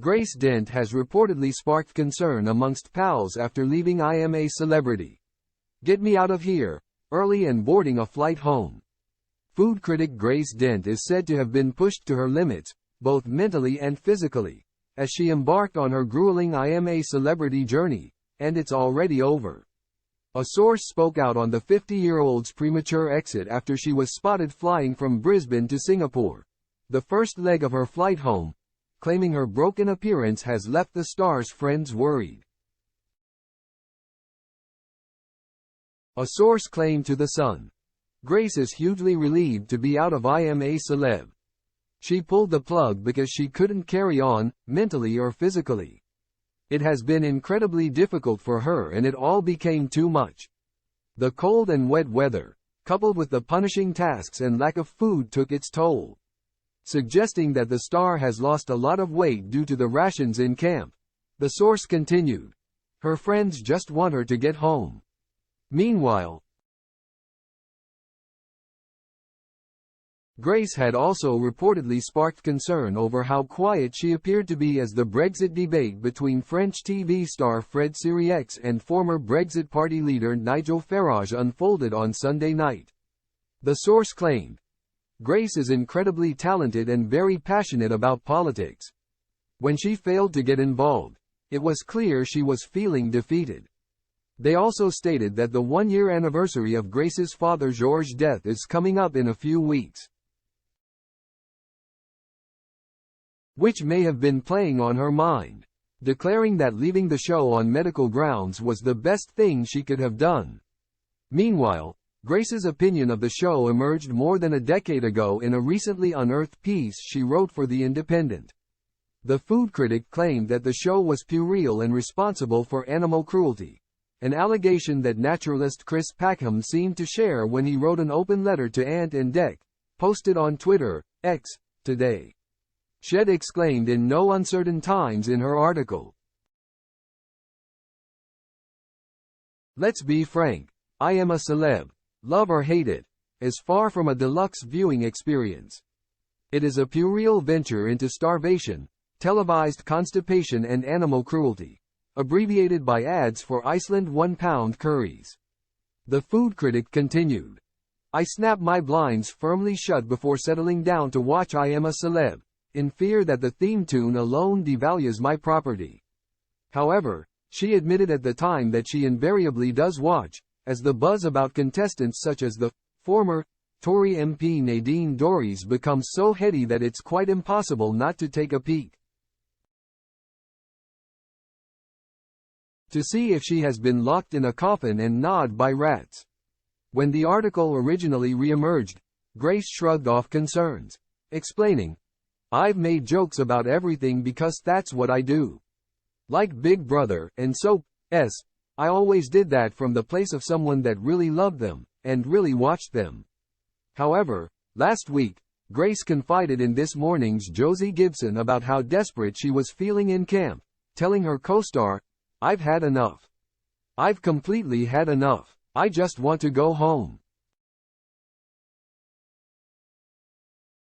Grace Dent has reportedly sparked concern amongst pals after leaving I Am a Celebrity. "Get me out of here," early and boarding a flight home. Food critic Grace Dent is said to have been pushed to her limits, both mentally and physically, as she embarked on her grueling I Am a Celebrity journey, and it's already over. A source spoke out on the 50-year-old's premature exit after she was spotted flying from Brisbane to Singapore, the first leg of her flight home, claiming her broken appearance has left the star's friends worried. A source claimed to The Sun, "Grace is hugely relieved to be out of I Am a Celeb. She pulled the plug because she couldn't carry on, mentally or physically. It has been incredibly difficult for her and it all became too much. The cold and wet weather, coupled with the punishing tasks and lack of food took its toll," suggesting that the star has lost a lot of weight due to the rations in camp. The source continued, "Her friends just want her to get home." Meanwhile, Grace had also reportedly sparked concern over how quiet she appeared to be as the Brexit debate between French TV star Fred Sirieix and former Brexit Party leader Nigel Farage unfolded on Sunday night. The source claimed, "Grace is incredibly talented and very passionate about politics. When she failed to get involved, it was clear she was feeling defeated." They also stated that the one-year anniversary of Grace's father George's death is coming up in a few weeks, which may have been playing on her mind, declaring that leaving the show on medical grounds was the best thing she could have done. Meanwhile, Grace's opinion of the show emerged more than a decade ago in a recently unearthed piece she wrote for The Independent. The food critic claimed that the show was puerile and responsible for animal cruelty, an allegation that naturalist Chris Packham seemed to share when he wrote an open letter to Ant and Dec, posted on Twitter, X, today. Shed exclaimed in no uncertain times in her article. "Let's be frank, I Am a Celeb, love or hate it, is far from a deluxe viewing experience. It is a puerile venture into starvation, televised constipation and animal cruelty, abbreviated by ads for Iceland £1 curries." The food critic continued, "I snap my blinds firmly shut before settling down to watch I Am a Celeb, in fear that the theme tune alone devalues my property." However, she admitted at the time that she invariably does watch, as the buzz about contestants such as the former Tory MP Nadine Dorries becomes so heady that it's quite impossible not to take a peek to see if she has been locked in a coffin and gnawed by rats. When the article originally re-emerged, Grace shrugged off concerns, explaining, "I've made jokes about everything because that's what I do. Like Big Brother, and so, I always did that from the place of someone that really loved them, and really watched them." However, last week, Grace confided in This Morning's Josie Gibson about how desperate she was feeling in camp, telling her co-star, "I've had enough. I've completely had enough. I just want to go home."